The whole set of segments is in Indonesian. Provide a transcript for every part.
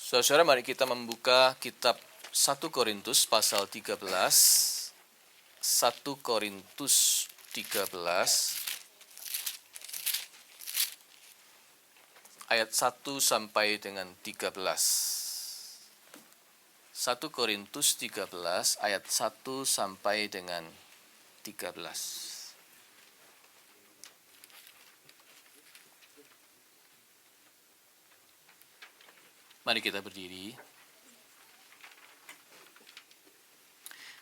Saudara-saudara, mari kita membuka kitab 1 Korintus pasal 13. 1 Korintus 13 ayat 1 sampai dengan 13. 1 Korintus 13 ayat 1 sampai dengan 13. Mari kita berdiri.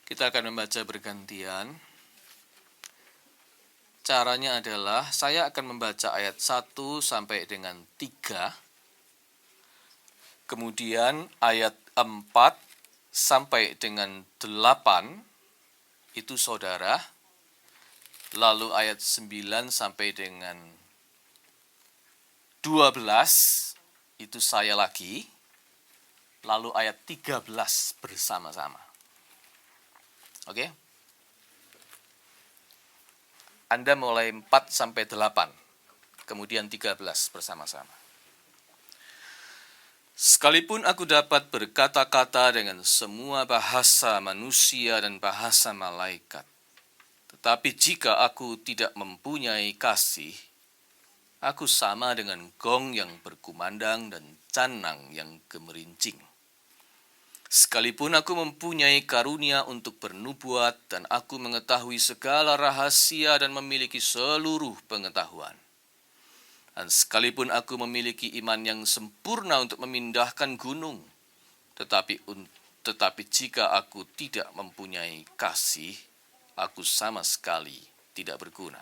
Kita akan membaca bergantian. Caranya adalah saya akan membaca ayat 1 sampai dengan 3. Kemudian ayat 4 sampai dengan 8 itu saudara. Lalu ayat 9 sampai dengan 12 itu saya lagi. Lalu ayat 13 bersama-sama. Oke? Anda mulai 4 sampai 8. Kemudian 13 bersama-sama. Sekalipun aku dapat berkata-kata dengan semua bahasa manusia dan bahasa malaikat, tetapi jika aku tidak mempunyai kasih, aku sama dengan gong yang berkumandang dan canang yang gemerincing. Sekalipun aku mempunyai karunia untuk bernubuat dan aku mengetahui segala rahasia dan memiliki seluruh pengetahuan. Dan sekalipun aku memiliki iman yang sempurna untuk memindahkan gunung, tetapi jika aku tidak mempunyai kasih, aku sama sekali tidak berguna.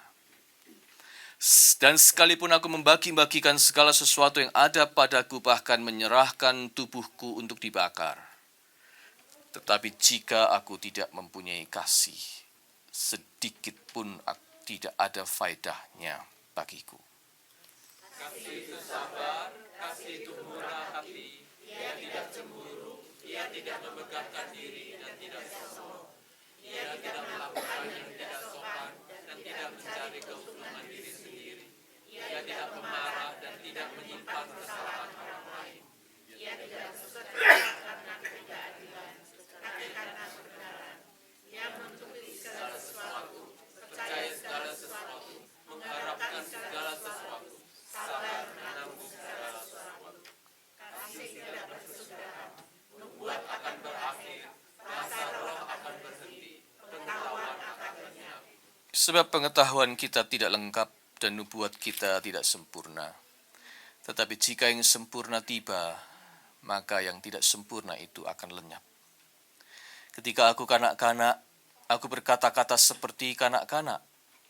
Dan sekalipun aku membagi-bagikan segala sesuatu yang ada padaku, bahkan menyerahkan tubuhku untuk dibakar, tetapi jika aku tidak mempunyai kasih, sedikit pun tidak ada faedahnya bagiku. Kasih itu sabar, kasih itu murah hati, ia tidak cemburu, ia tidak membanggakan diri dan tidak sombong, ia tidak melakukan yang tidak sopan dan tidak mencari keuntungan diri sendiri, ia tidak memarah dan tidak menyimpan kesalahan orang lain, ia tidak berseteru karena ketidakadilan, tapi karena kebenaran, ia menutupi segala sesuatu, percaya segala sesuatu, mengharapkan segala sesuatu, sabar menanggung segala sesuatu. Kasih tidak berkesudahan, nubuat akan berakhir, bahasa roh akan berhenti, pengetahuan akan lenyap. Sebab pengetahuan kita tidak lengkap dan nubuat kita tidak sempurna. Tetapi jika yang sempurna tiba, maka yang tidak sempurna itu akan lenyap. Ketika aku kanak-kanak, aku berkata-kata seperti kanak-kanak.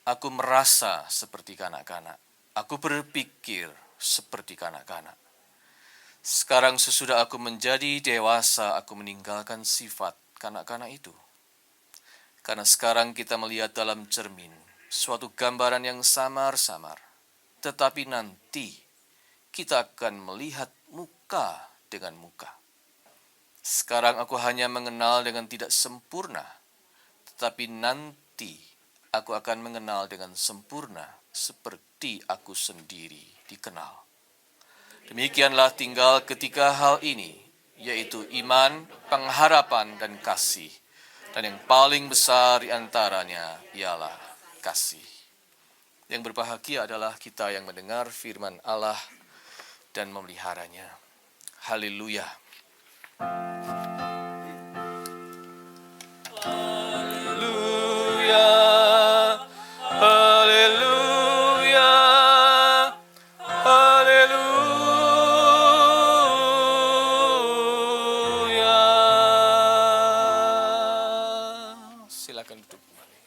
Aku merasa seperti kanak-kanak. Aku berpikir seperti kanak-kanak. Sekarang sesudah aku menjadi dewasa, aku meninggalkan sifat kanak-kanak itu. Karena sekarang kita melihat dalam cermin suatu gambaran yang samar-samar. Tetapi nanti kita akan melihat muka dengan muka. Sekarang aku hanya mengenal dengan tidak sempurna, tetapi nanti aku akan mengenal dengan sempurna seperti aku sendiri dikenal. Demikianlah tinggal ketiga hal ini, yaitu iman, pengharapan, dan kasih. Dan yang paling besar di antaranya ialah kasih. Yang berbahagia adalah kita yang mendengar firman Allah dan memeliharanya. Haleluya. Haleluya. Haleluya. Haleluya. Silakan duduk kembali.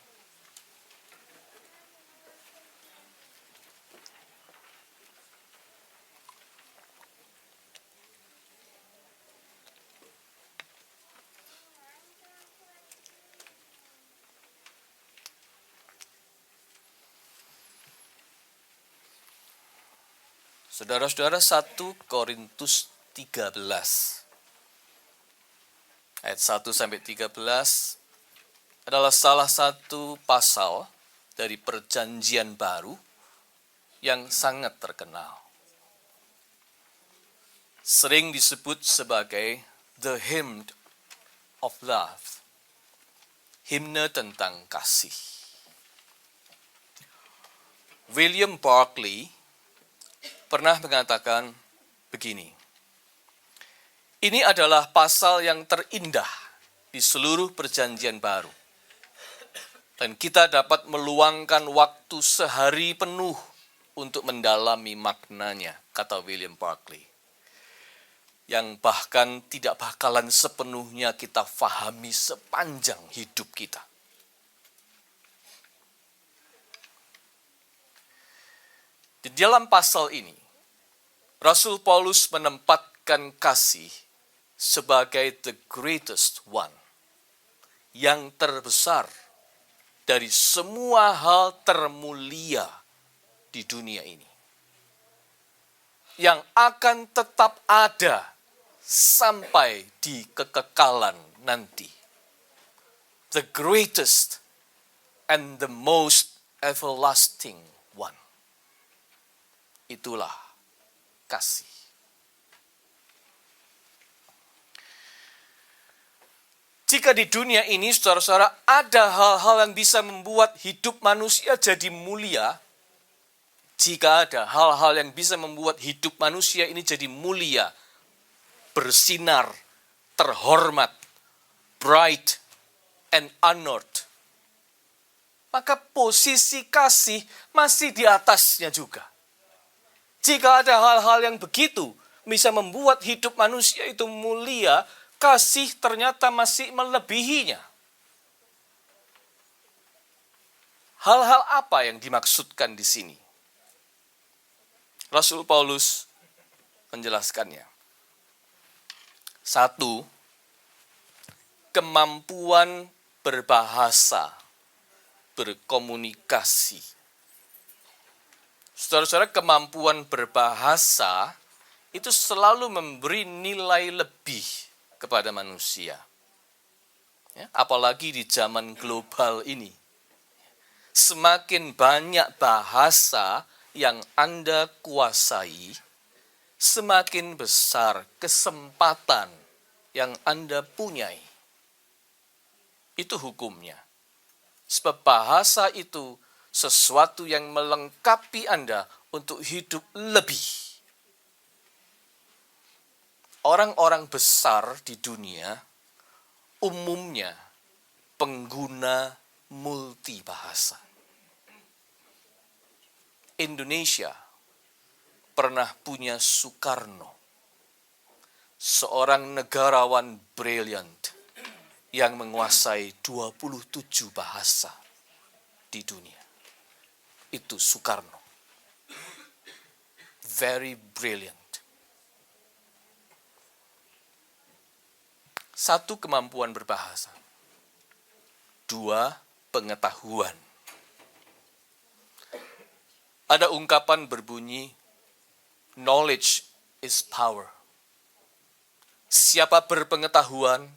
Saudara-saudara, 1 Korintus 13 ayat 1 sampai 13 adalah salah satu pasal dari Perjanjian Baru yang sangat terkenal. sering disebut sebagai the hymn of love, himne tentang kasih. William Barclay pernah mengatakan begini, ini adalah pasal yang terindah di seluruh perjanjian baru. Dan kita dapat meluangkan waktu sehari penuh untuk mendalami maknanya, kata William Barclay. Yang bahkan tidak bakalan sepenuhnya kita fahami sepanjang hidup kita. Di dalam pasal ini, Rasul Paulus menempatkan kasih sebagai the greatest one, yang terbesar dari semua hal termulia di dunia ini, yang akan tetap ada sampai di kekekalan nanti. The greatest and the most everlasting one. Itulah kasih. Jika di dunia ini, saudara-saudara, ada hal-hal yang bisa membuat hidup manusia jadi mulia, jika ada hal-hal yang bisa membuat hidup manusia ini jadi mulia, bersinar, terhormat, bright, and honored, maka posisi kasih masih di atasnya juga. Jika ada hal-hal yang begitu bisa membuat hidup manusia itu mulia, kasih ternyata masih melebihinya. Hal-hal apa yang dimaksudkan di sini? Rasul Paulus menjelaskannya. 1. Kemampuan berbahasa, berkomunikasi. Saudara-saudara, kemampuan berbahasa itu selalu memberi nilai lebih kepada manusia. Ya, apalagi di zaman global ini. Semakin banyak bahasa yang Anda kuasai, semakin besar kesempatan yang Anda punyai. Itu hukumnya. Sebab bahasa itu sesuatu yang melengkapi Anda untuk hidup lebih. Orang-orang besar di dunia umumnya pengguna multibahasa. Indonesia pernah punya Soekarno, seorang negarawan brilliant yang menguasai 27 bahasa di dunia. Itu Soekarno. Very brilliant. 1, kemampuan berbahasa. 2, pengetahuan. Ada ungkapan berbunyi, knowledge is power. Siapa berpengetahuan,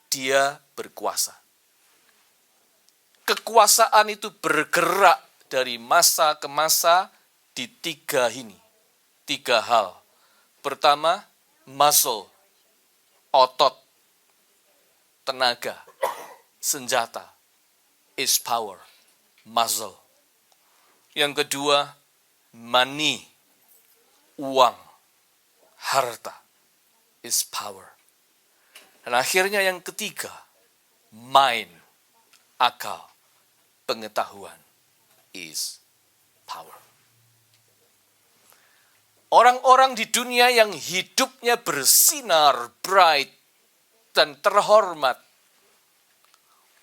dia berkuasa. Kekuasaan itu bergerak dari masa ke masa di 3 ini. 3 hal. Pertama, muscle, otot, tenaga, senjata, is power, muscle. Yang kedua, money, uang, harta, is power. Dan akhirnya yang ketiga, mind, akal, pengetahuan, is power. Orang-orang di dunia yang hidupnya bersinar, bright, dan terhormat,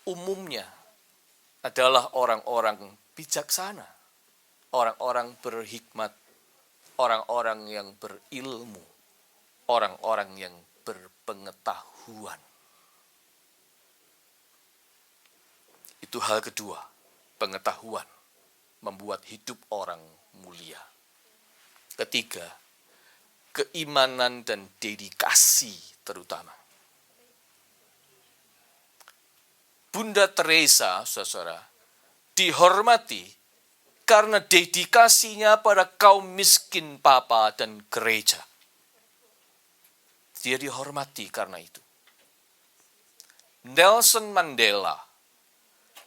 umumnya adalah orang-orang bijaksana, orang-orang berhikmat, orang-orang yang berilmu, orang-orang yang berpengetahuan. Itu hal kedua, pengetahuan membuat hidup orang mulia. Ketiga, keimanan dan dedikasi terutama. Bunda Teresa, saudara, dihormati karena dedikasinya pada kaum miskin papa dan gereja. Dia dihormati karena itu. Nelson Mandela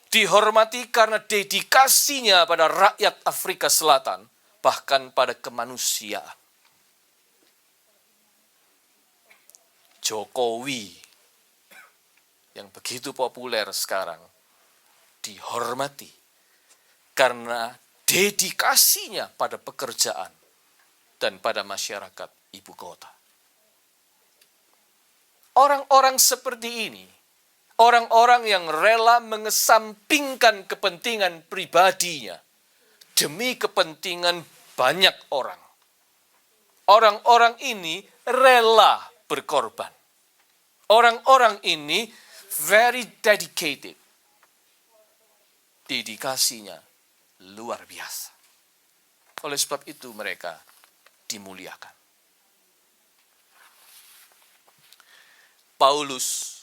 dihormati karena dedikasinya pada rakyat Afrika Selatan, bahkan pada kemanusiaan. Jokowi yang begitu populer sekarang dihormati karena dedikasinya pada pekerjaan dan pada masyarakat ibu kota. Orang-orang seperti ini, orang-orang yang rela mengesampingkan kepentingan pribadinya demi kepentingan banyak orang. Orang-orang ini rela berkorban. Orang-orang ini very dedicated. Dedikasinya luar biasa. Oleh sebab itu mereka dimuliakan. Paulus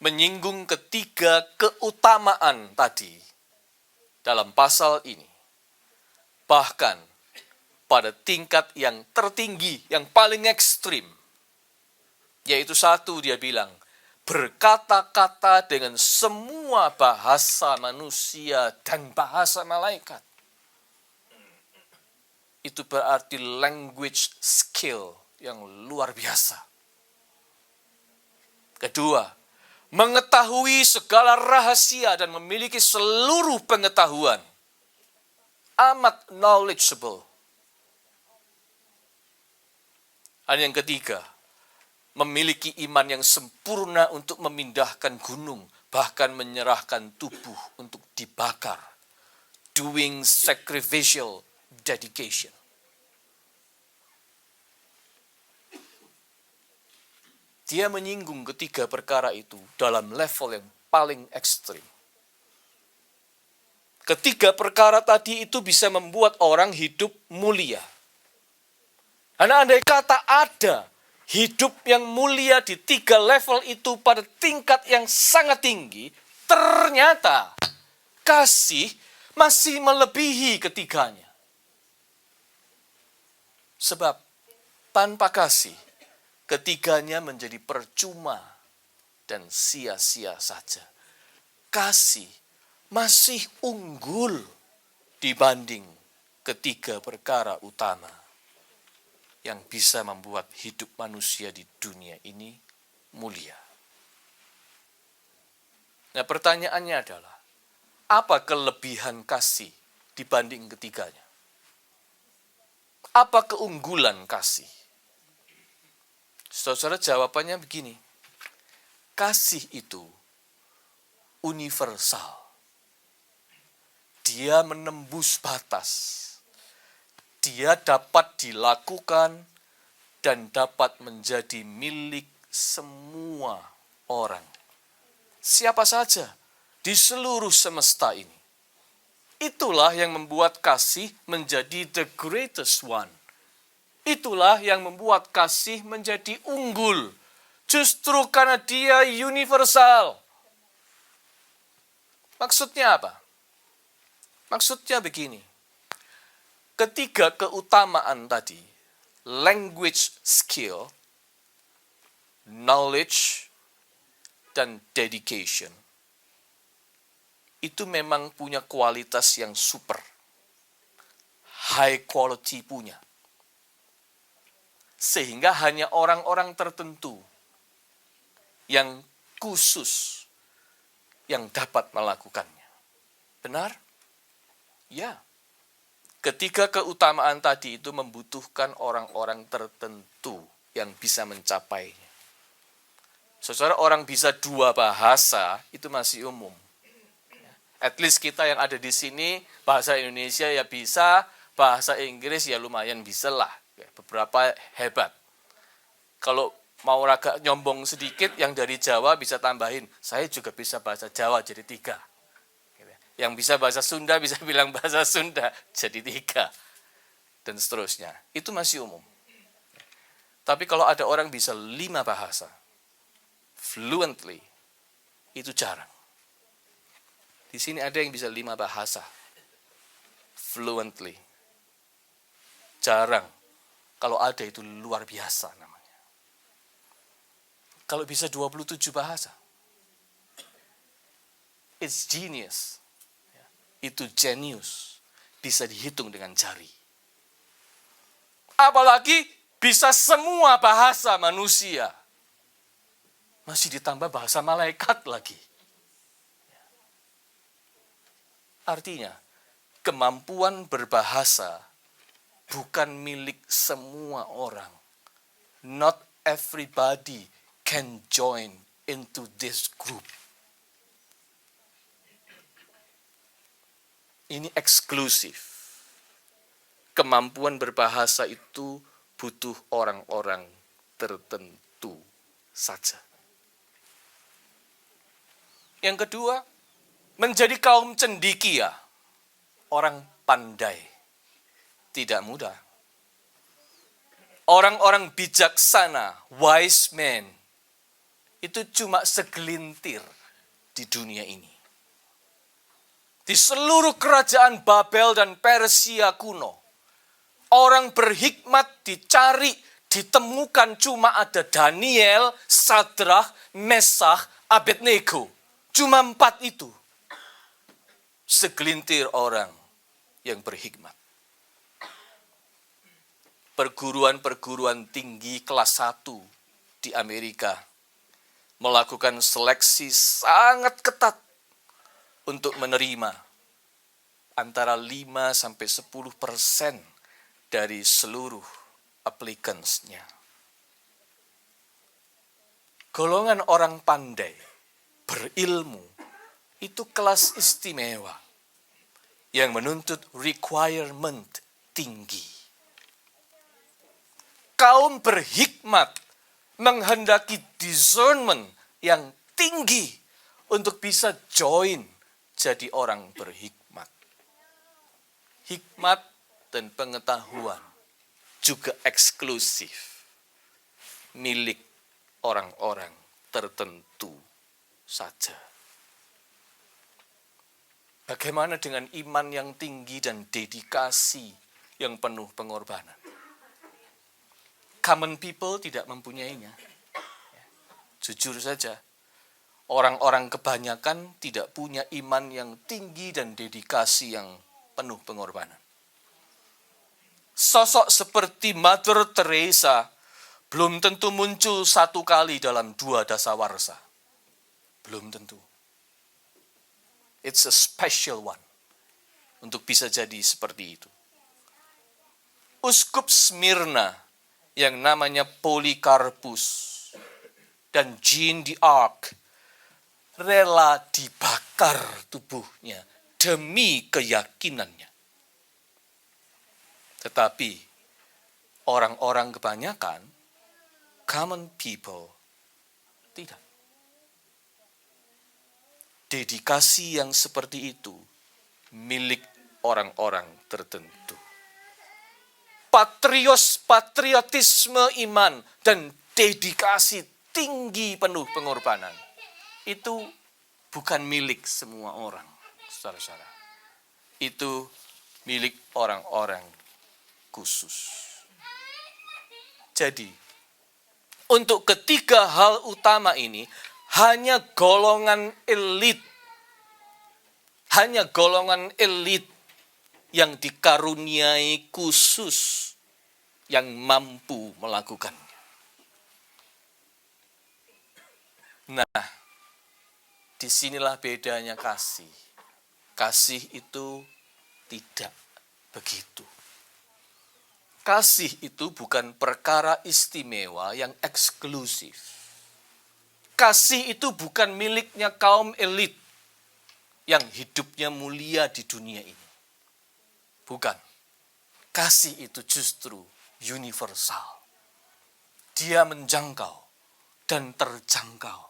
menyinggung ketiga keutamaan tadi dalam pasal ini. Bahkan pada tingkat yang tertinggi, yang paling ekstrim. Yaitu satu, dia bilang, berkata-kata dengan semua bahasa manusia dan bahasa malaikat. Itu berarti language skill yang luar biasa. Kedua, mengetahui segala rahasia dan memiliki seluruh pengetahuan. Amat knowledgeable. Dan yang ketiga, memiliki iman yang sempurna untuk memindahkan gunung, bahkan menyerahkan tubuh untuk dibakar. Doing sacrificial dedication. Dia menyinggung ketiga perkara itu dalam level yang paling ekstrim. Ketiga perkara tadi itu bisa membuat orang hidup mulia. Karena andai kata ada hidup yang mulia di tiga level itu pada tingkat yang sangat tinggi, ternyata kasih masih melebihi ketiganya. Sebab tanpa kasih, ketiganya menjadi percuma dan sia-sia saja. Kasih masih unggul dibanding ketiga perkara utama yang bisa membuat hidup manusia di dunia ini mulia. Nah, pertanyaannya adalah, apa kelebihan kasih dibanding ketiganya? Apa keunggulan kasih? Saudara, jawabannya begini. Kasih itu universal. Dia menembus batas. Dia dapat dilakukan dan dapat menjadi milik semua orang. Siapa saja di seluruh semesta ini. Itulah yang membuat kasih menjadi the greatest one. Itulah yang membuat kasih menjadi unggul. Justru karena dia universal. Maksudnya apa? Maksudnya begini. Ketiga keutamaan tadi, language skill, knowledge, dan dedication, itu memang punya kualitas yang super. High quality punya. Sehingga hanya orang-orang tertentu yang khusus yang dapat melakukannya. Benar? Ya. Ketiga keutamaan tadi itu membutuhkan orang-orang tertentu yang bisa mencapainya. Saudara, orang bisa dua bahasa itu masih umum. At least kita yang ada di sini, bahasa Indonesia ya bisa, bahasa Inggris ya lumayan bisa lah. Beberapa hebat. Kalau mau agak nyombong sedikit, yang dari Jawa bisa tambahin, saya juga bisa bahasa Jawa jadi 3. Yang bisa bahasa Sunda bisa bilang bahasa Sunda jadi 3. Dan seterusnya. Itu masih umum. Tapi kalau ada orang bisa 5 bahasa, fluently, itu jarang. Di sini ada yang bisa 5 bahasa, fluently. Jarang. Kalau ada itu luar biasa namanya. Kalau bisa 27 bahasa. It's genius. Itu genius. Bisa dihitung dengan jari. Apalagi bisa semua bahasa manusia. Masih ditambah bahasa malaikat lagi. Artinya, kemampuan berbahasa bukan milik semua orang. Not everybody can join into this group. Ini eksklusif. Kemampuan berbahasa itu butuh orang-orang tertentu saja. Yang kedua, menjadi kaum cendekia, orang pandai, tidak mudah. Orang-orang bijaksana, wise men, itu cuma segelintir di dunia ini. Di seluruh kerajaan Babel dan Persia kuno, orang berhikmat dicari, ditemukan cuma ada Daniel, Sadrach, Mesach, Abednego. Cuma 4 itu. Segelintir orang yang berhikmat. Perguruan-perguruan tinggi kelas 1 di Amerika melakukan seleksi sangat ketat untuk menerima antara 5-10% dari seluruh applicants-nya. Golongan orang pandai, berilmu, itu kelas istimewa yang menuntut requirement tinggi. Kaum berhikmat menghendaki discernment yang tinggi untuk bisa join jadi orang berhikmat. Hikmat dan pengetahuan juga eksklusif milik orang-orang tertentu saja. Bagaimana dengan iman yang tinggi dan dedikasi yang penuh pengorbanan? Common people tidak mempunyainya. Jujur saja, orang-orang kebanyakan tidak punya iman yang tinggi dan dedikasi yang penuh pengorbanan. Sosok seperti Mother Teresa belum tentu muncul 1 kali dalam 2 dasawarsa. Belum tentu. It's a special one untuk bisa jadi seperti itu. Uskup Smyrna yang namanya Polikarpus dan Jean d'Arc rela dibakar tubuhnya demi keyakinannya. Tetapi orang-orang kebanyakan, common people, tidak. Dedikasi yang seperti itu milik orang-orang tertentu. Patriotisme iman dan dedikasi tinggi penuh pengorbanan itu bukan milik semua orang, saudara-saudara. Itu milik orang-orang khusus. Jadi, untuk ketiga hal utama ini, hanya golongan elit yang dikaruniai khusus yang mampu melakukannya. Nah, disinilah bedanya kasih. Kasih itu tidak begitu. Kasih itu bukan perkara istimewa yang eksklusif. Kasih itu bukan miliknya kaum elit yang hidupnya mulia di dunia ini. Bukan. Kasih itu justru universal. Dia menjangkau dan terjangkau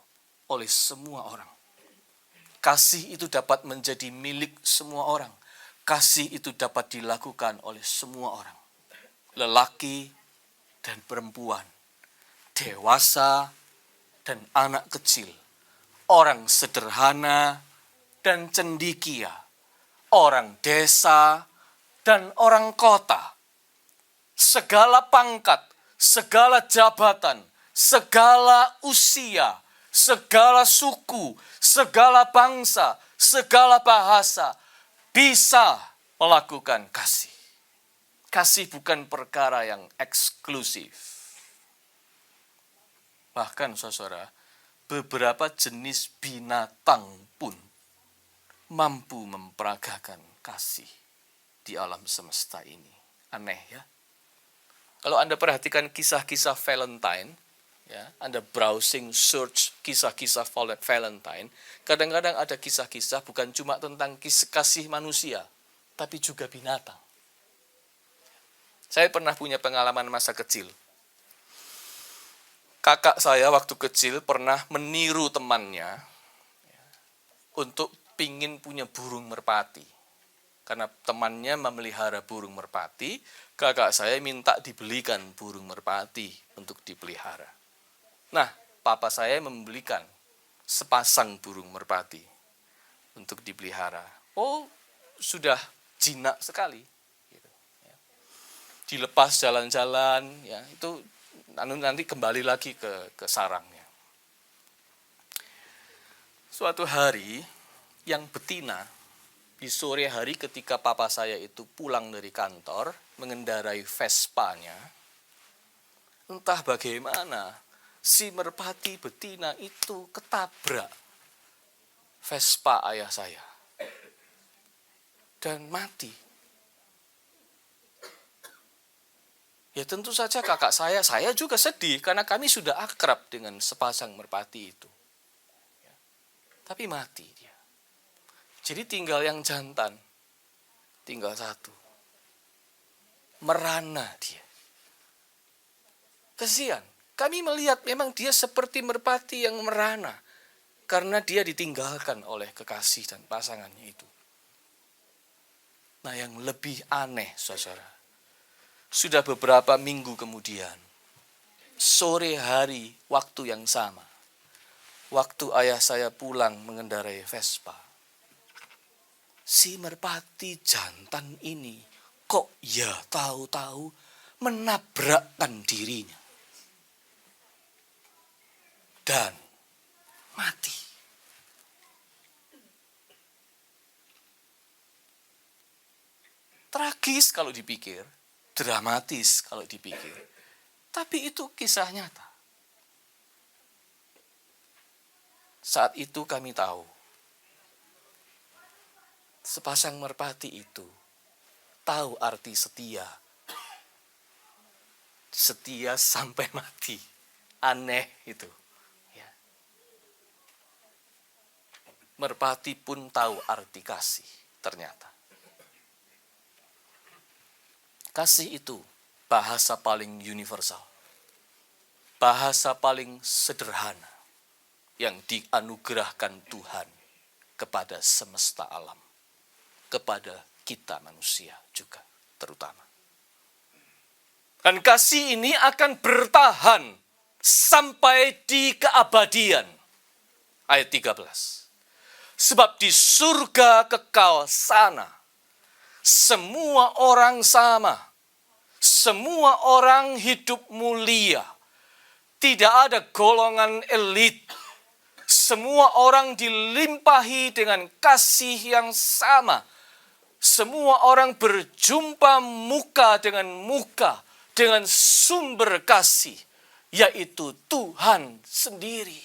oleh semua orang. Kasih itu dapat menjadi milik semua orang. Kasih itu dapat dilakukan oleh semua orang. Lelaki dan perempuan, dewasa dan anak kecil, orang sederhana dan cendekia, orang desa dan orang kota, segala pangkat, segala jabatan, segala usia, segala suku, segala bangsa, segala bahasa bisa melakukan kasih. Kasih bukan perkara yang eksklusif. Bahkan saudara, beberapa jenis binatang pun mampu memperagakan kasih di alam semesta ini. Aneh ya. Kalau Anda perhatikan kisah-kisah Valentine, ya, Anda browsing search kisah-kisah Valentine, kadang-kadang ada kisah-kisah bukan cuma tentang kasih manusia, tapi juga binatang. Saya pernah punya pengalaman masa kecil. Kakak saya waktu kecil pernah meniru temannya untuk pingin punya burung merpati. Karena temannya memelihara burung merpati, kakak saya minta dibelikan burung merpati untuk dipelihara. Nah, papa saya membelikan sepasang burung merpati untuk dipelihara. Oh, sudah jinak sekali. Dilepas jalan-jalan, ya itu nanti kembali lagi ke sarangnya. Suatu hari yang betina di sore hari ketika papa saya itu pulang dari kantor mengendarai Vespanya, entah bagaimana si merpati betina itu ketabrak Vespa ayah saya dan mati. Ya tentu saja kakak saya juga sedih karena kami sudah akrab dengan sepasang merpati itu. Ya. Tapi mati dia. Jadi tinggal yang jantan, tinggal satu. Merana dia. Kasihan, kami melihat memang dia seperti merpati yang merana karena dia ditinggalkan oleh kekasih dan pasangannya itu. Nah yang lebih aneh saudara, sudah beberapa minggu kemudian, sore hari waktu yang sama, waktu ayah saya pulang mengendarai Vespa, si merpati jantan ini kok ya tahu-tahu menabrakkan dirinya dan mati. Tragis kalau dipikir, dramatis kalau dipikir. Tapi itu kisah nyata. Saat itu kami tahu, sepasang merpati itu tahu arti setia. Setia sampai mati. Aneh itu. Ya. Merpati pun tahu arti kasih ternyata. Kasih itu bahasa paling universal, bahasa paling sederhana yang dianugerahkan Tuhan kepada semesta alam, kepada kita manusia juga terutama. Dan kasih ini akan bertahan sampai di keabadian. Ayat 13. Sebab di surga kekal sana, semua orang sama. Semua orang hidup mulia. Tidak ada golongan elit. Semua orang dilimpahi dengan kasih yang sama. Semua orang berjumpa muka dengan muka dengan sumber kasih, yaitu Tuhan sendiri.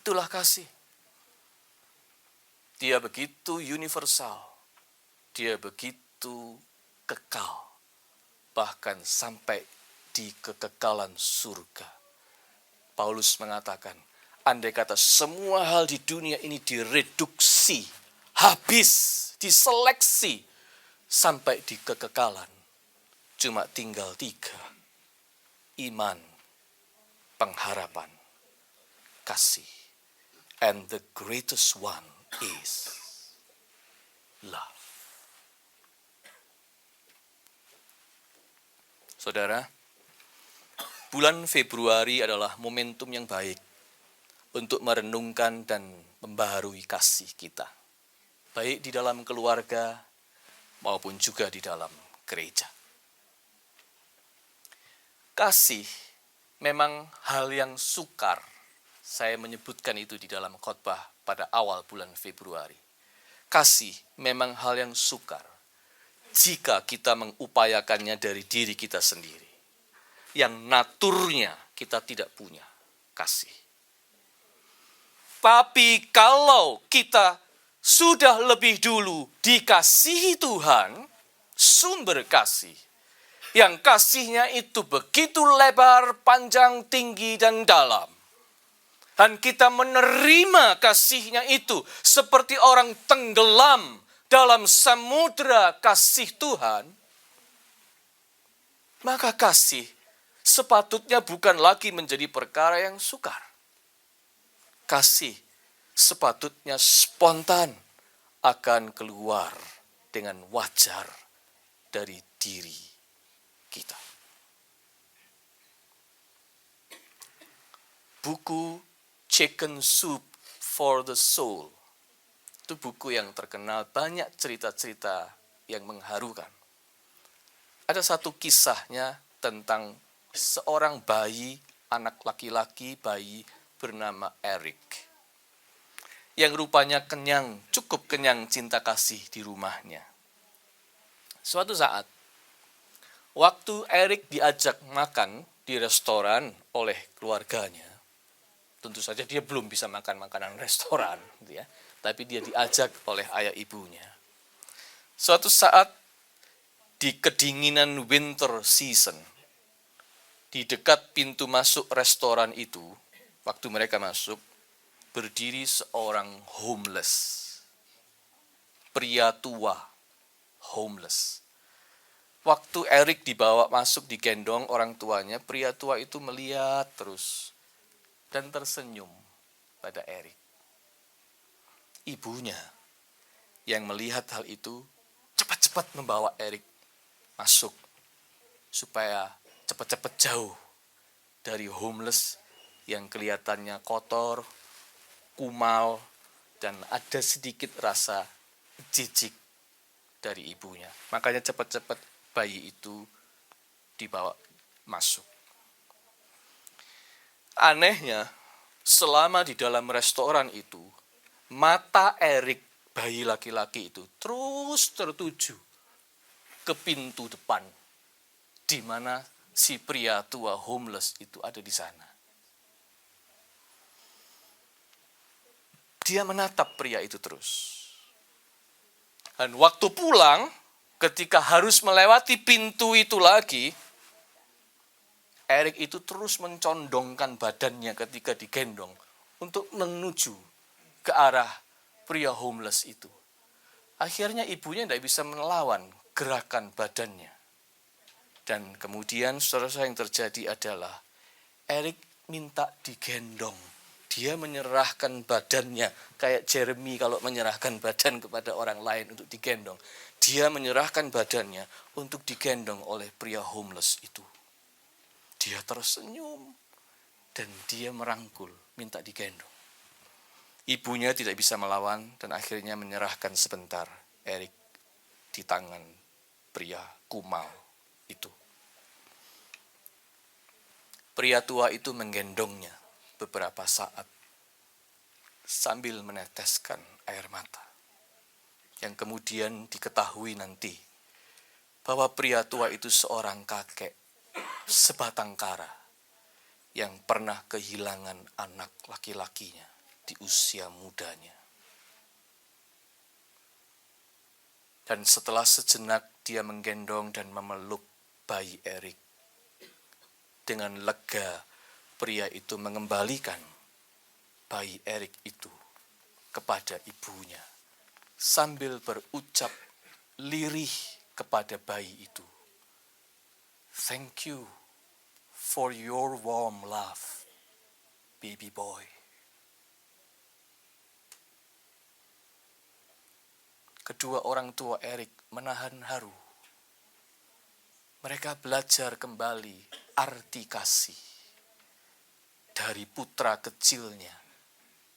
Itulah kasih. Dia begitu universal, dia begitu kekal, bahkan sampai di kekekalan surga. Paulus mengatakan, andai kata semua hal di dunia ini direduksi, habis, diseleksi, sampai di kekekalan, cuma tinggal 3. Iman, pengharapan, kasih. And the greatest one is love. Saudara, bulan Februari adalah momentum yang baik untuk merenungkan dan membaharui kasih kita. Baik di dalam keluarga maupun juga di dalam gereja. Kasih memang hal yang sukar. Saya menyebutkan itu di dalam khotbah pada awal bulan Februari. Kasih memang hal yang sukar jika kita mengupayakannya dari diri kita sendiri, yang naturnya kita tidak punya kasih. Tapi kalau kita sudah lebih dulu dikasihi Tuhan, sumber kasih, yang kasihnya itu begitu lebar, panjang, tinggi, dan dalam, dan kita menerima kasihnya itu seperti orang tenggelam dalam samudera kasih Tuhan, maka kasih sepatutnya bukan lagi menjadi perkara yang sukar. Kasih sepatutnya spontan akan keluar dengan wajar dari diri kita. Buku Chicken Soup for the Soul, itu buku yang terkenal, banyak cerita-cerita yang mengharukan. Ada satu kisahnya tentang seorang bayi, anak laki-laki bayi bernama Eric, yang rupanya kenyang, cukup kenyang cinta kasih di rumahnya. Suatu saat, waktu Eric diajak makan di restoran oleh keluarganya, tentu saja dia belum bisa makan makanan restoran, gitu ya, tapi dia diajak oleh ayah ibunya. Suatu saat di kedinginan winter season, di dekat pintu masuk restoran itu, waktu mereka masuk, berdiri seorang homeless, pria tua, homeless. Waktu Eric dibawa masuk, digendong orang tuanya, pria tua itu melihat terus dan tersenyum pada Eric. Ibunya yang melihat hal itu cepat-cepat membawa Eric masuk supaya cepat-cepat jauh dari homeless yang kelihatannya kotor, kumal, dan ada sedikit rasa jijik dari ibunya. Makanya cepat-cepat bayi itu dibawa masuk. Anehnya, selama di dalam restoran itu, mata Eric, bayi laki-laki itu, terus tertuju ke pintu depan, di mana si pria tua homeless itu ada di sana. Dia menatap pria itu terus. Dan waktu pulang, ketika harus melewati pintu itu lagi, Eric itu terus mencondongkan badannya ketika digendong untuk menuju ke arah pria homeless itu. Akhirnya ibunya tidak bisa melawan gerakan badannya. Dan kemudian saudara-saudara yang terjadi adalah Eric minta digendong. Dia menyerahkan badannya, kayak Jeremy kalau menyerahkan badan kepada orang lain untuk digendong. Dia menyerahkan badannya untuk digendong oleh pria homeless itu. Dia tersenyum dan dia merangkul, minta digendong. Ibunya tidak bisa melawan dan akhirnya menyerahkan sebentar Eric di tangan pria kumal itu. Pria tua itu menggendongnya beberapa saat sambil meneteskan air mata. Yang kemudian diketahui nanti bahwa pria tua itu seorang kakek sebatang kara yang pernah kehilangan anak laki-lakinya di usia mudanya. Dan setelah sejenak dia menggendong dan memeluk bayi Eric. Dengan lega, pria itu mengembalikan bayi Eric itu kepada ibunya sambil berucap lirih kepada bayi itu, "Thank you for your warm love, baby boy." Kedua orang tua Eric menahan haru. Mereka belajar kembali arti kasih dari putra kecilnya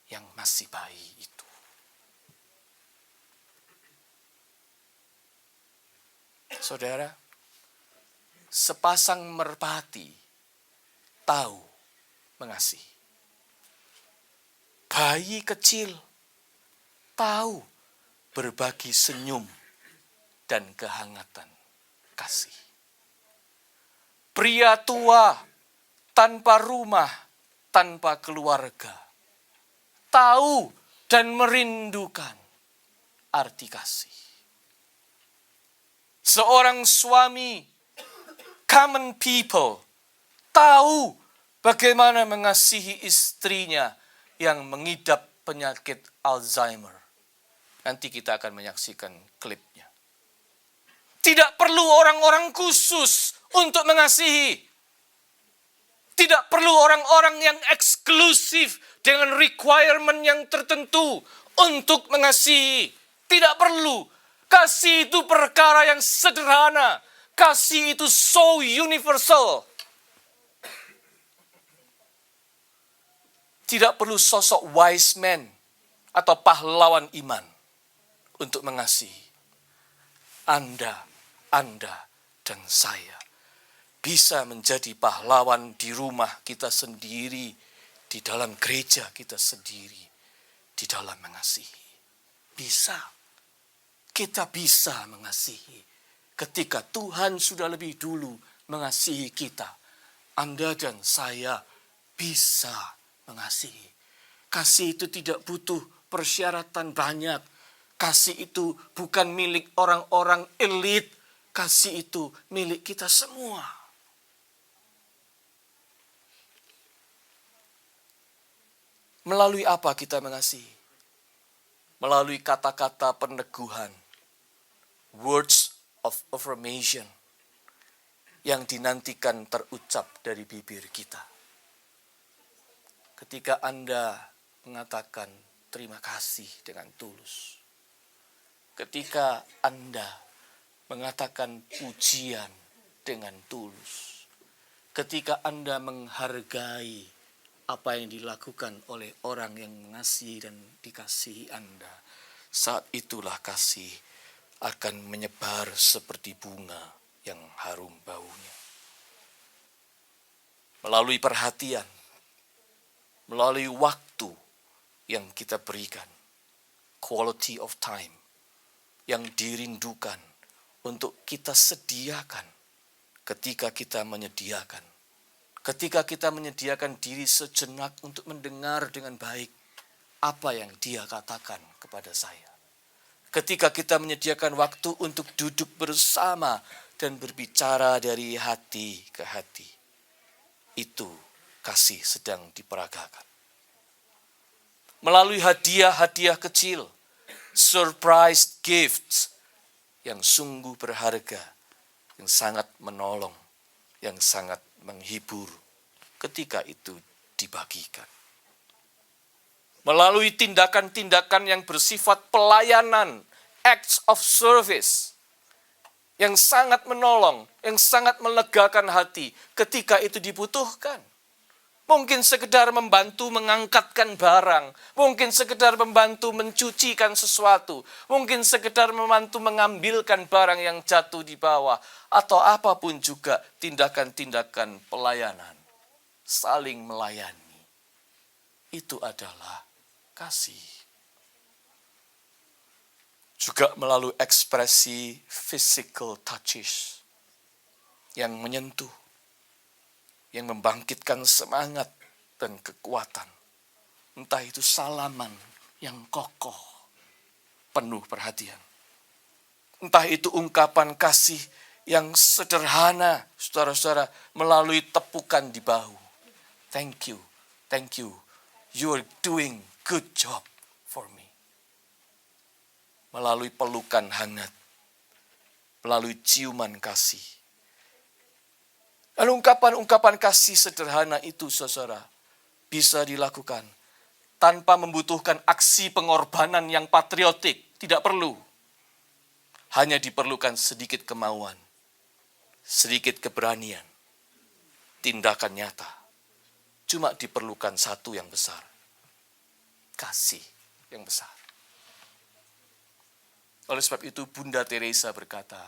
yang masih bayi itu. Saudara, sepasang merpati tahu mengasihi. Bayi kecil tahu berbagi senyum dan kehangatan kasih. Pria tua tanpa rumah, tanpa keluarga, tahu dan merindukan arti kasih. Seorang suami, common people, tahu bagaimana mengasihi istrinya yang mengidap penyakit Alzheimer. Nanti kita akan menyaksikan klipnya. Tidak perlu orang-orang khusus untuk mengasihi. Tidak perlu orang-orang yang eksklusif dengan requirement yang tertentu untuk mengasihi. Tidak perlu. Kasih itu perkara yang sederhana. Kasih itu so universal. Tidak perlu sosok wise man atau pahlawan iman untuk mengasihi. Anda, dan saya bisa menjadi pahlawan di rumah kita sendiri, di dalam gereja kita sendiri, di dalam mengasihi. Bisa. Kita bisa mengasihi. Ketika Tuhan sudah lebih dulu mengasihi kita, Anda dan saya bisa mengasihi. Kasih itu tidak butuh persyaratan banyak. Kasih itu bukan milik orang-orang elit. Kasih itu milik kita semua. Melalui apa kita mengasihi? Melalui kata-kata peneguhan. Words of affirmation. Yang dinantikan terucap dari bibir kita. Ketika Anda mengatakan terima kasih dengan tulus. Ketika Anda mengatakan pujian dengan tulus. Ketika Anda menghargai apa yang dilakukan oleh orang yang mengasihi dan dikasihi Anda. Saat itulah kasih akan menyebar seperti bunga yang harum baunya. Melalui perhatian, melalui waktu yang kita berikan, quality of time, yang dirindukan untuk kita sediakan ketika kita menyediakan. Ketika kita menyediakan diri sejenak untuk mendengar dengan baik apa yang dia katakan kepada saya. Ketika kita menyediakan waktu untuk duduk bersama dan berbicara dari hati ke hati. Itu kasih sedang diperagakan. Melalui hadiah-hadiah kecil, surprise gifts yang sungguh berharga, yang sangat menolong, yang sangat menghibur ketika itu dibagikan. Melalui tindakan-tindakan yang bersifat pelayanan, acts of service, yang sangat menolong, yang sangat melegakan hati ketika itu dibutuhkan. Mungkin sekedar membantu mengangkatkan barang, mungkin sekedar membantu mencucikan sesuatu, mungkin sekedar membantu mengambilkan barang yang jatuh di bawah, atau apapun juga tindakan-tindakan pelayanan, saling melayani. Itu adalah kasih. Juga melalui ekspresi physical touches yang menyentuh, yang membangkitkan semangat dan kekuatan. Entah itu salaman yang kokoh, penuh perhatian. Entah itu ungkapan kasih yang sederhana, saudara-saudara, melalui tepukan di bahu. Thank you, you are doing good job for me. Melalui pelukan hangat, melalui ciuman kasih. Dan ungkapan-ungkapan kasih sederhana itu, saudara, bisa dilakukan tanpa membutuhkan aksi pengorbanan yang patriotik. Tidak perlu. Hanya diperlukan sedikit kemauan, sedikit keberanian, tindakan nyata. Cuma diperlukan satu yang besar. Kasih yang besar. Oleh sebab itu Bunda Teresa berkata,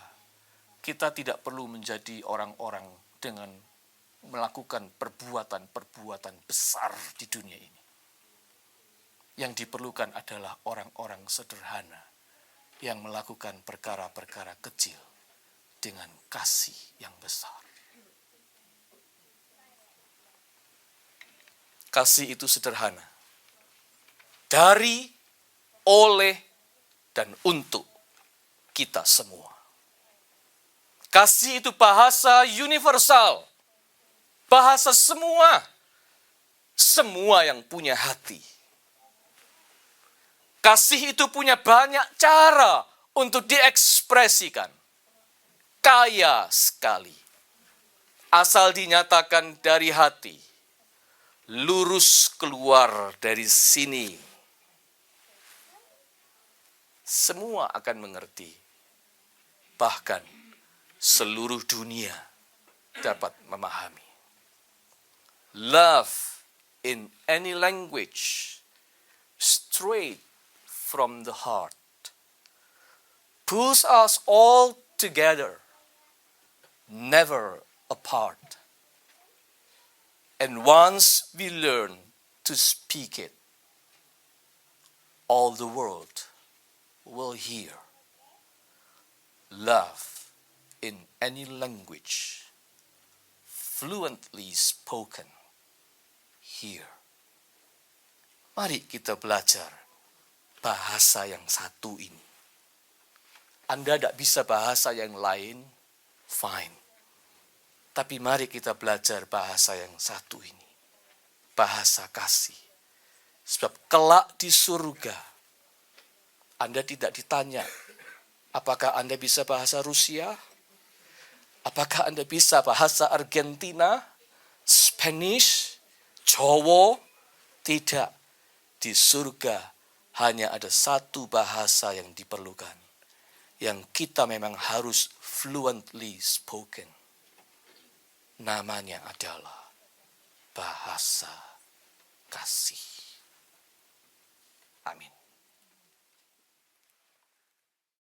kita tidak perlu menjadi orang-orang dengan melakukan perbuatan-perbuatan besar di dunia ini. Yang diperlukan adalah orang-orang sederhana yang melakukan perkara-perkara kecil dengan kasih yang besar. Kasih itu sederhana. Dari, oleh, dan untuk kita semua. Kasih itu bahasa universal. Bahasa semua. Semua yang punya hati. Kasih itu punya banyak cara untuk diekspresikan. Kaya sekali. Asal dinyatakan dari hati. Lurus keluar dari sini. Semua akan mengerti. Bahkan seluruh dunia dapat memahami. Love in any language, straight from the heart, pulls us all together, never apart. And once we learn to speak it, all the world will hear. Love in any language, fluently spoken here. Mari kita belajar bahasa yang satu ini. Anda tidak bisa bahasa yang lain, fine. Tapi mari kita belajar bahasa yang satu ini. Bahasa kasih. Sebab kelak di surga, Anda tidak ditanya, apakah Anda bisa bahasa Rusia? Apakah Anda bisa bahasa Argentina? Spanish? Jawa? Tidak. Di surga hanya ada satu bahasa yang diperlukan. Yang kita memang harus fluently spoken. Namanya adalah bahasa kasih. Amin.